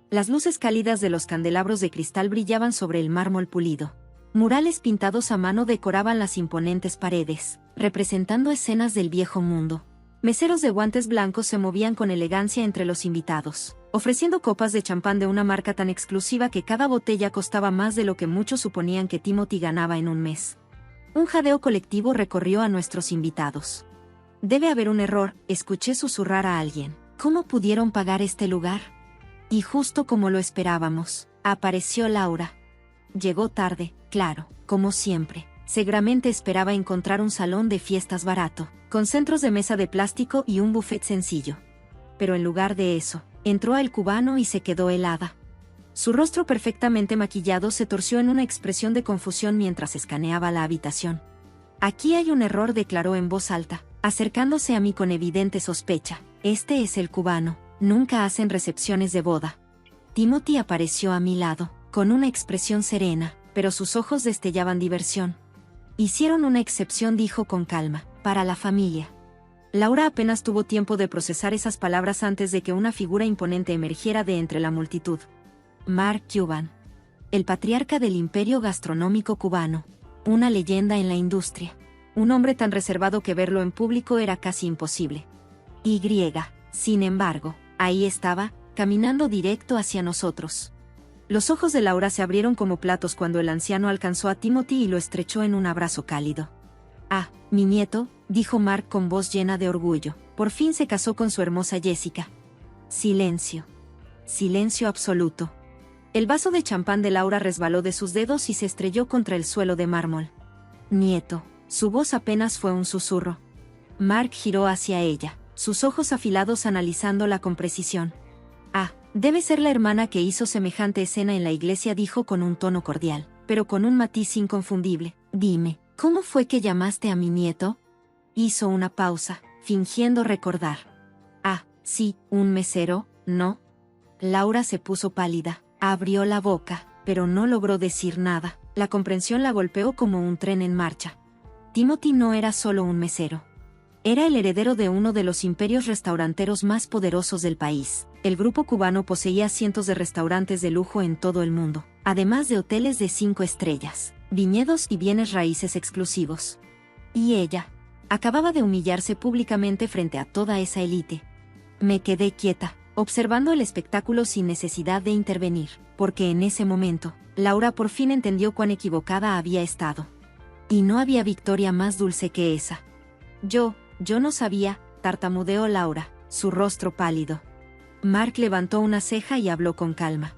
Speaker 1: Las luces cálidas de los candelabros de cristal brillaban sobre el mármol pulido. Murales pintados a mano decoraban las imponentes paredes, representando escenas del viejo mundo. Meseros de guantes blancos se movían con elegancia entre los invitados, ofreciendo copas de champán de una marca tan exclusiva que cada botella costaba más de lo que muchos suponían que Timothy ganaba en un mes. Un jadeo colectivo recorrió a nuestros invitados. Debe haber un error, escuché susurrar a alguien. ¿Cómo pudieron pagar este lugar? Y justo como lo esperábamos, apareció Laura. Llegó tarde, claro, como siempre. Seguramente esperaba encontrar un salón de fiestas barato, con centros de mesa de plástico y un buffet sencillo. Pero en lugar de eso, entró al Cubano y se quedó helada. Su rostro perfectamente maquillado se torció en una expresión de confusión mientras escaneaba la habitación. Aquí hay un error, declaró en voz alta, acercándose a mí con evidente sospecha. Este es el Cubano, nunca hacen recepciones de boda. Timothy apareció a mi lado, con una expresión serena, pero sus ojos destellaban diversión. Hicieron una excepción, dijo con calma, para la familia. Laura apenas tuvo tiempo de procesar esas palabras antes de que una figura imponente emergiera de entre la multitud. Mark Cuban, el patriarca del imperio gastronómico cubano, una leyenda en la industria. Un hombre tan reservado que verlo en público era casi imposible. Sin embargo, ahí estaba, caminando directo hacia nosotros. Los ojos de Laura se abrieron como platos cuando el anciano alcanzó a Timothy y lo estrechó en un abrazo cálido. Ah, mi nieto, dijo Mark con voz llena de orgullo, por fin se casó con su hermosa Jessica. Silencio. Silencio absoluto. El vaso de champán de Laura resbaló de sus dedos y se estrelló contra el suelo de mármol. Nieto. Su voz apenas fue un susurro. Mark giró hacia ella, sus ojos afilados analizándola con precisión. Ah, debe ser la hermana que hizo semejante escena en la iglesia, dijo con un tono cordial, pero con un matiz inconfundible. Dime, ¿cómo fue que llamaste a mi nieto? Hizo una pausa, fingiendo recordar. Ah, sí, un mesero, ¿no? Laura se puso pálida, abrió la boca, pero no logró decir nada. La comprensión la golpeó como un tren en marcha. Timothy no era solo un mesero. Era el heredero de uno de los imperios restauranteros más poderosos del país. El grupo cubano poseía cientos de restaurantes de lujo en todo el mundo, además de hoteles de 5 estrellas, viñedos y bienes raíces exclusivos. Y ella acababa de humillarse públicamente frente a toda esa élite. Me quedé quieta, observando el espectáculo sin necesidad de intervenir, porque en ese momento, Laura por fin entendió cuán equivocada había estado. Y no había victoria más dulce que esa. Yo no sabía, tartamudeó Laura, su rostro pálido. Mark levantó una ceja y habló con calma.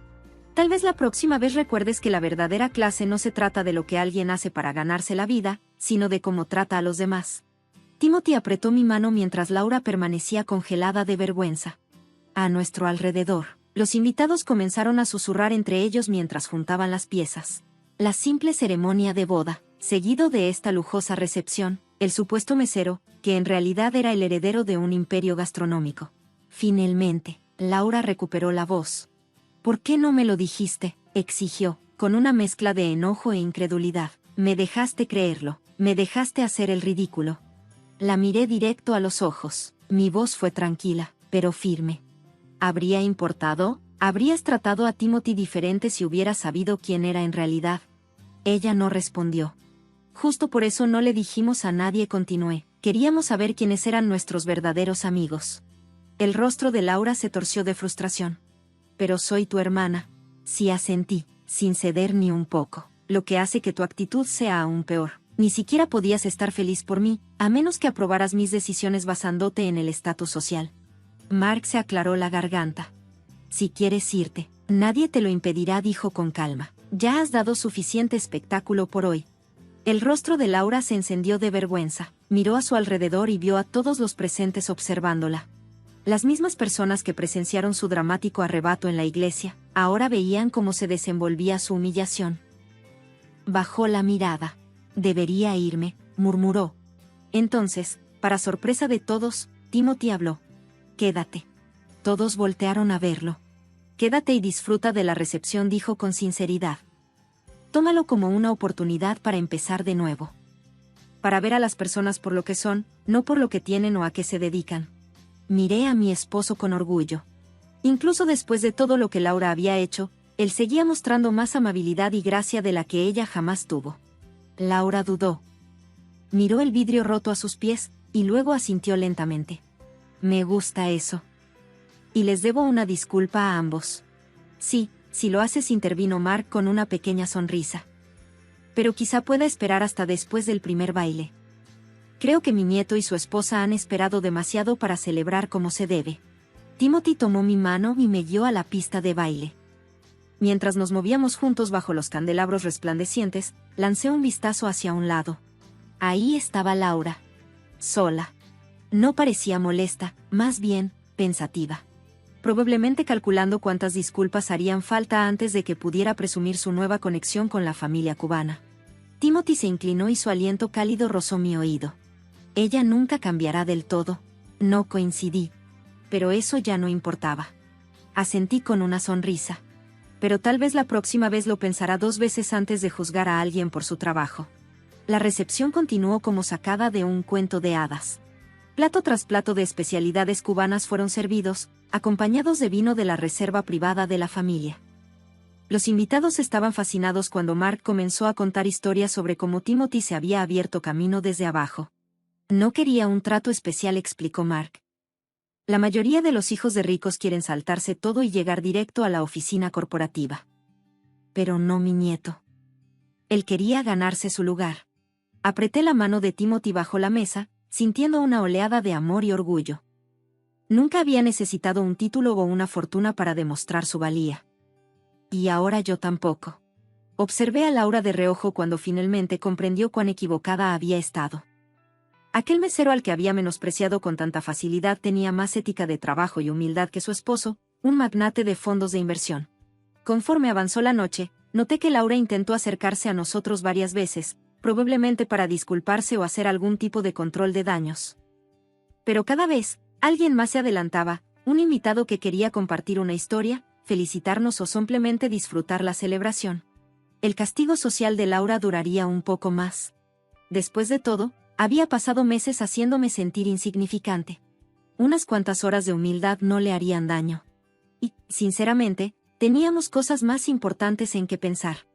Speaker 1: Tal vez la próxima vez recuerdes que la verdadera clase no se trata de lo que alguien hace para ganarse la vida, sino de cómo trata a los demás. Timothy apretó mi mano mientras Laura permanecía congelada de vergüenza. A nuestro alrededor, los invitados comenzaron a susurrar entre ellos mientras juntaban las piezas. La simple ceremonia de boda, seguido de esta lujosa recepción, el supuesto mesero, que en realidad era el heredero de un imperio gastronómico. Finalmente, Laura recuperó la voz. ¿Por qué no me lo dijiste?, exigió, con una mezcla de enojo e incredulidad. Me dejaste creerlo, me dejaste hacer el ridículo. La miré directo a los ojos, mi voz fue tranquila, pero firme. ¿Habría importado? ¿Habrías tratado a Timothy diferente si hubieras sabido quién era en realidad? Ella no respondió. Justo por eso no le dijimos a nadie, continué. Queríamos saber quiénes eran nuestros verdaderos amigos. El rostro de Laura se torció de frustración. Pero soy tu hermana. Sí, asentí, sin ceder ni un poco, lo que hace que tu actitud sea aún peor. Ni siquiera podías estar feliz por mí, a menos que aprobaras mis decisiones basándote en el estatus social. Mark se aclaró la garganta. Si quieres irte, nadie te lo impedirá, dijo con calma. Ya has dado suficiente espectáculo por hoy. El rostro de Laura se encendió de vergüenza, miró a su alrededor y vio a todos los presentes observándola. Las mismas personas que presenciaron su dramático arrebato en la iglesia, ahora veían cómo se desenvolvía su humillación. Bajó la mirada. Debería irme, murmuró. Entonces, para sorpresa de todos, Timothy habló. Quédate. Todos voltearon a verlo. Quédate y disfruta de la recepción, dijo con sinceridad. Tómalo como una oportunidad para empezar de nuevo. para ver a las personas por lo que son, no por lo que tienen o a qué se dedican. Miré a mi esposo con orgullo. Incluso después de todo lo que Laura había hecho, él seguía mostrando más amabilidad y gracia de la que ella jamás tuvo. Laura dudó. Miró el vidrio roto a sus pies, y luego asintió lentamente. Me gusta eso. Y les debo una disculpa a ambos. Sí, si lo haces, intervino Mark con una pequeña sonrisa. Pero quizá pueda esperar hasta después del primer baile. Creo que mi nieto y su esposa han esperado demasiado para celebrar como se debe. Timothy tomó mi mano y me guió a la pista de baile. Mientras nos movíamos juntos bajo los candelabros resplandecientes, lancé un vistazo hacia un lado. Ahí estaba Laura. Sola. No parecía molesta, más bien, pensativa. Probablemente calculando cuántas disculpas harían falta antes de que pudiera presumir su nueva conexión con la familia cubana. Timothy se inclinó y su aliento cálido rozó mi oído. Ella nunca cambiará del todo. No coincidí. Pero eso ya no importaba. Asentí con una sonrisa. Pero tal vez la próxima vez lo pensará 2 veces antes de juzgar a alguien por su trabajo. La recepción continuó como sacada de un cuento de hadas. Plato tras plato de especialidades cubanas fueron servidos, acompañados de vino de la reserva privada de la familia. Los invitados estaban fascinados cuando Mark comenzó a contar historias sobre cómo Timothy se había abierto camino desde abajo. No quería un trato especial, explicó Mark. La mayoría de los hijos de ricos quieren saltarse todo y llegar directo a la oficina corporativa. Pero no mi nieto. Él quería ganarse su lugar. Apreté la mano de Timothy bajo la mesa, sintiendo una oleada de amor y orgullo. Nunca había necesitado un título o una fortuna para demostrar su valía. Y ahora yo tampoco. Observé a Laura de reojo cuando finalmente comprendió cuán equivocada había estado. Aquel mesero al que había menospreciado con tanta facilidad tenía más ética de trabajo y humildad que su esposo, un magnate de fondos de inversión. Conforme avanzó la noche, noté que Laura intentó acercarse a nosotros varias veces, probablemente para disculparse o hacer algún tipo de control de daños. Pero cada vez, alguien más se adelantaba, un invitado que quería compartir una historia, felicitarnos o simplemente disfrutar la celebración. El castigo social de Laura duraría un poco más. Después de todo, había pasado meses haciéndome sentir insignificante. Unas cuantas horas de humildad no le harían daño. Y, sinceramente, teníamos cosas más importantes en que pensar.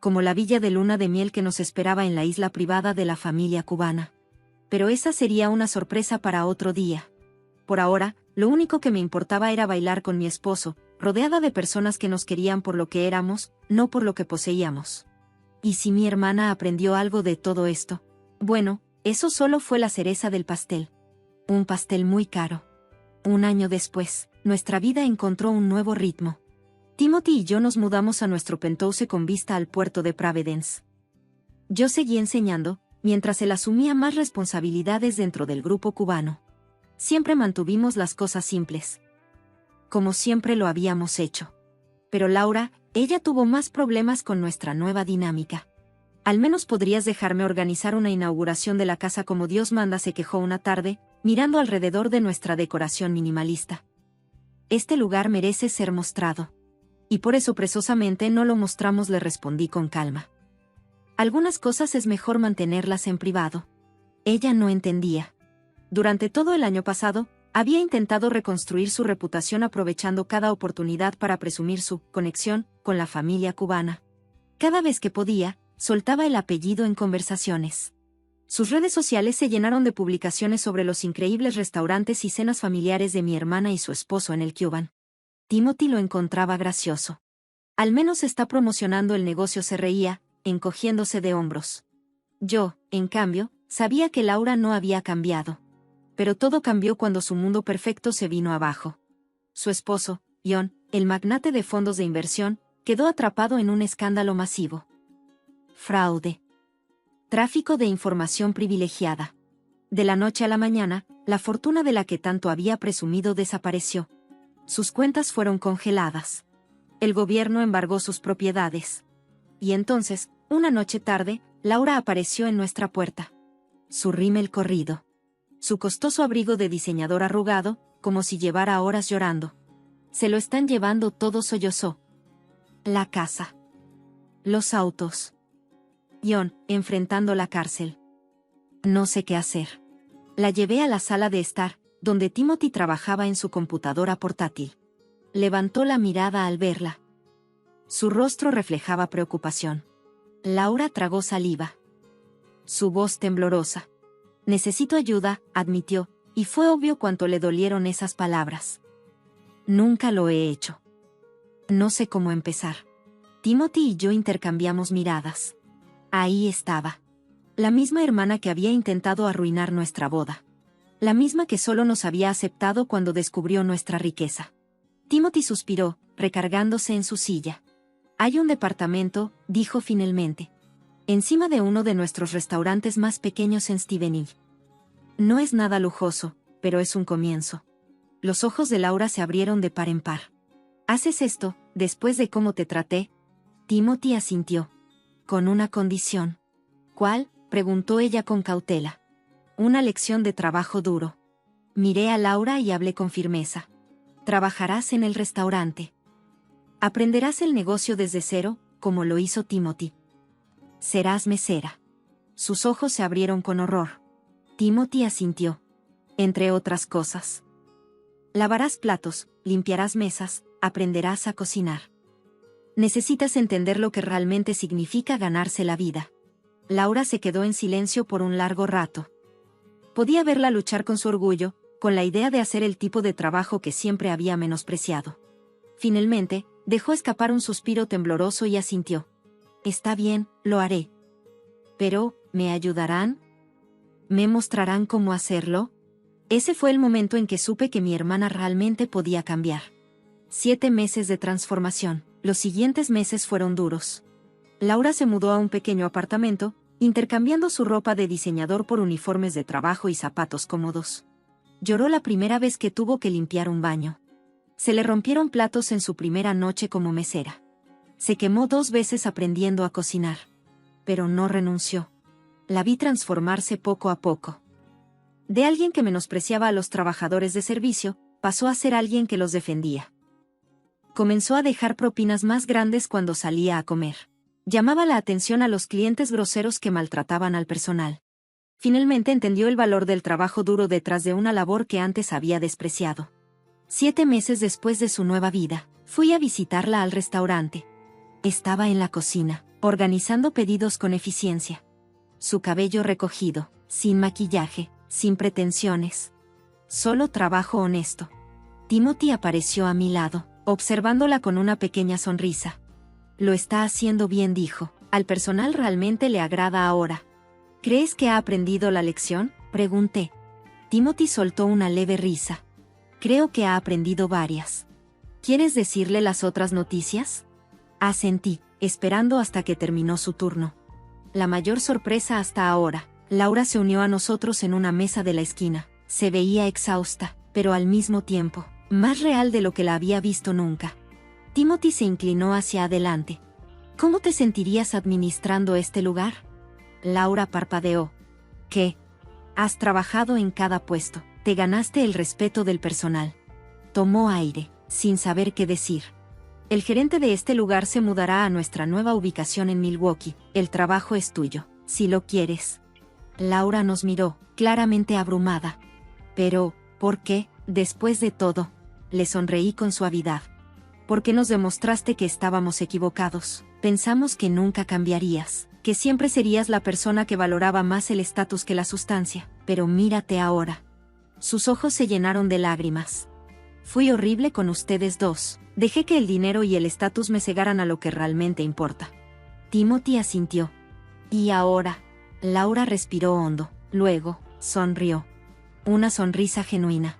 Speaker 1: Como la villa de luna de miel que nos esperaba en la isla privada de la familia cubana. Pero esa sería una sorpresa para otro día. Por ahora, lo único que me importaba era bailar con mi esposo, rodeada de personas que nos querían por lo que éramos, no por lo que poseíamos. ¿Y si mi hermana aprendió algo de todo esto? Bueno, eso solo fue la cereza del pastel. Un pastel muy caro. 1 año después, nuestra vida encontró un nuevo ritmo. Timothy y yo nos mudamos a nuestro penthouse con vista al puerto de Providence. Yo seguí enseñando, mientras él asumía más responsabilidades dentro del grupo cubano. Siempre mantuvimos las cosas simples. Como siempre lo habíamos hecho. Pero Laura, ella tuvo más problemas con nuestra nueva dinámica. Al menos podrías dejarme organizar una inauguración de la casa como Dios manda, se quejó una tarde, mirando alrededor de nuestra decoración minimalista. Este lugar merece ser mostrado. Y por eso presosamente no lo mostramos, le respondí con calma. Algunas cosas es mejor mantenerlas en privado. Ella no entendía. Durante todo el año pasado, había intentado reconstruir su reputación aprovechando cada oportunidad para presumir su conexión con la familia cubana. Cada vez que podía, soltaba el apellido en conversaciones. Sus redes sociales se llenaron de publicaciones sobre los increíbles restaurantes y cenas familiares de mi hermana y su esposo en el Cuban. Timothy lo encontraba gracioso. Al menos está promocionando el negocio, se reía, encogiéndose de hombros. Yo, en cambio, sabía que Laura no había cambiado. Pero todo cambió cuando su mundo perfecto se vino abajo. Su esposo, John, el magnate de fondos de inversión, quedó atrapado en un escándalo masivo. Fraude. Tráfico de información privilegiada. De la noche a la mañana, la fortuna de la que tanto había presumido desapareció. Sus cuentas fueron congeladas. El gobierno embargó sus propiedades. Y entonces, una noche tarde, Laura apareció en nuestra puerta. Su rímel corrido. Su costoso abrigo de diseñador arrugado, como si llevara horas llorando. Se lo están llevando todo, sollozó. La casa. Los autos. John, enfrentando la cárcel. No sé qué hacer. La llevé a la sala de estar, donde Timothy trabajaba en su computadora portátil. Levantó la mirada al verla. Su rostro reflejaba preocupación. Laura tragó saliva. Su voz temblorosa. Necesito ayuda, admitió, y fue obvio cuánto le dolieron esas palabras. Nunca lo he hecho. No sé cómo empezar. Timothy y yo intercambiamos miradas. Ahí estaba. La misma hermana que había intentado arruinar nuestra boda. La misma que solo nos había aceptado cuando descubrió nuestra riqueza. Timothy suspiró, recargándose en su silla. Hay un departamento, dijo finalmente. Encima de uno de nuestros restaurantes más pequeños en Stevenage. No es nada lujoso, pero es un comienzo. Los ojos de Laura se abrieron de par en par. ¿Haces esto, después de cómo te traté? Timothy asintió. Con una condición. ¿Cuál?, preguntó ella con cautela. Una lección de trabajo duro. Miré a Laura y hablé con firmeza. Trabajarás en el restaurante. Aprenderás el negocio desde cero, como lo hizo Timothy. Serás mesera. Sus ojos se abrieron con horror. Timothy asintió. Entre otras cosas. Lavarás platos, limpiarás mesas, aprenderás a cocinar. Necesitas entender lo que realmente significa ganarse la vida. Laura se quedó en silencio por un largo rato. Podía verla luchar con su orgullo, con la idea de hacer el tipo de trabajo que siempre había menospreciado. Finalmente, dejó escapar un suspiro tembloroso y asintió. Está bien, lo haré. Pero, ¿me ayudarán? ¿Me mostrarán cómo hacerlo? Ese fue el momento en que supe que mi hermana realmente podía cambiar. 7 meses de transformación. Los siguientes meses fueron duros. Laura se mudó a un pequeño apartamento, intercambiando su ropa de diseñador por uniformes de trabajo y zapatos cómodos. Lloró la primera vez que tuvo que limpiar un baño. Se le rompieron platos en su primera noche como mesera. Se quemó 2 veces aprendiendo a cocinar. Pero no renunció. La vi transformarse poco a poco. De alguien que menospreciaba a los trabajadores de servicio, pasó a ser alguien que los defendía. Comenzó a dejar propinas más grandes cuando salía a comer. Llamaba la atención a los clientes groseros que maltrataban al personal. Finalmente entendió el valor del trabajo duro detrás de una labor que antes había despreciado. 7 meses después de su nueva vida, fui a visitarla al restaurante. Estaba en la cocina, organizando pedidos con eficiencia. Su cabello recogido, sin maquillaje, sin pretensiones. Solo trabajo honesto. Timothy apareció a mi lado, observándola con una pequeña sonrisa. Lo está haciendo bien, dijo. Al personal realmente le agrada ahora. ¿Crees que ha aprendido la lección?, pregunté. Timothy soltó una leve risa. Creo que ha aprendido varias. ¿Quieres decirle las otras noticias? Asentí, esperando hasta que terminó su turno. La mayor sorpresa hasta ahora. Laura se unió a nosotros en una mesa de la esquina. Se veía exhausta, pero al mismo tiempo, más real de lo que la había visto nunca. Timothy se inclinó hacia adelante. ¿Cómo te sentirías administrando este lugar? Laura parpadeó. ¿Qué? Has trabajado en cada puesto, te ganaste el respeto del personal. Tomó aire, sin saber qué decir. El gerente de este lugar se mudará a nuestra nueva ubicación en Milwaukee. El trabajo es tuyo, si lo quieres. Laura nos miró, claramente abrumada. Pero, ¿por qué? Después de todo, le sonreí con suavidad. Porque nos demostraste que estábamos equivocados. Pensamos que nunca cambiarías, que siempre serías la persona que valoraba más el estatus que la sustancia. Pero mírate ahora. Sus ojos se llenaron de lágrimas. Fui horrible con ustedes dos. Dejé que el dinero y el estatus me cegaran a lo que realmente importa. Timothy asintió. ¿Y ahora? Laura respiró hondo. Luego, sonrió. Una sonrisa genuina.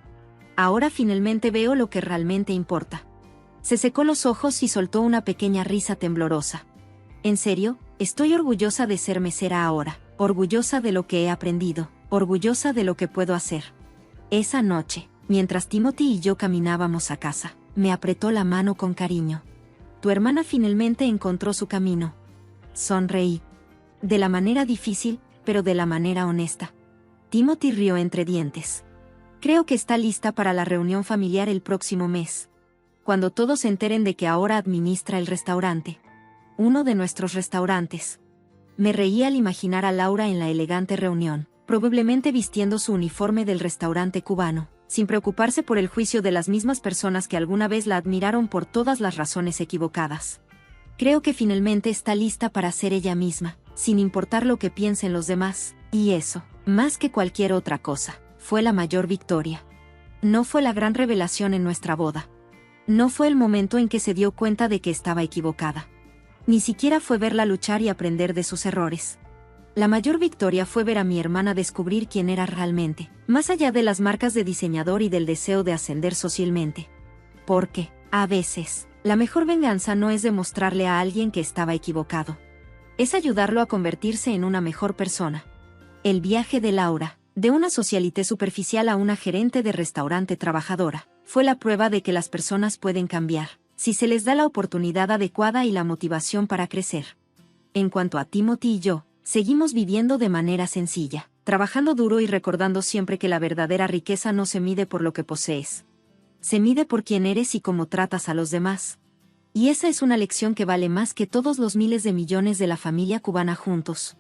Speaker 1: Ahora finalmente veo lo que realmente importa. Se secó los ojos y soltó una pequeña risa temblorosa. En serio, estoy orgullosa de ser mesera ahora. Orgullosa de lo que he aprendido. Orgullosa de lo que puedo hacer. Esa noche, mientras Timothy y yo caminábamos a casa, me apretó la mano con cariño. Tu hermana finalmente encontró su camino. Sonreí. De la manera difícil, pero de la manera honesta. Timothy rió entre dientes. Creo que está lista para la reunión familiar el próximo mes. Cuando todos se enteren de que ahora administra el restaurante. Uno de nuestros restaurantes. Me reí al imaginar a Laura en la elegante reunión, probablemente vistiendo su uniforme del restaurante cubano, sin preocuparse por el juicio de las mismas personas que alguna vez la admiraron por todas las razones equivocadas. Creo que finalmente está lista para ser ella misma, sin importar lo que piensen los demás, y eso, más que cualquier otra cosa, fue la mayor victoria. No fue la gran revelación en nuestra boda. No fue el momento en que se dio cuenta de que estaba equivocada. Ni siquiera fue verla luchar y aprender de sus errores. La mayor victoria fue ver a mi hermana descubrir quién era realmente, más allá de las marcas de diseñador y del deseo de ascender socialmente. Porque, a veces, la mejor venganza no es demostrarle a alguien que estaba equivocado. Es ayudarlo a convertirse en una mejor persona. El viaje de Laura, de una socialité superficial a una gerente de restaurante trabajadora, fue la prueba de que las personas pueden cambiar, si se les da la oportunidad adecuada y la motivación para crecer. En cuanto a Timothy y yo, seguimos viviendo de manera sencilla, trabajando duro y recordando siempre que la verdadera riqueza no se mide por lo que posees. Se mide por quién eres y cómo tratas a los demás. Y esa es una lección que vale más que todos los miles de millones de la familia cubana juntos.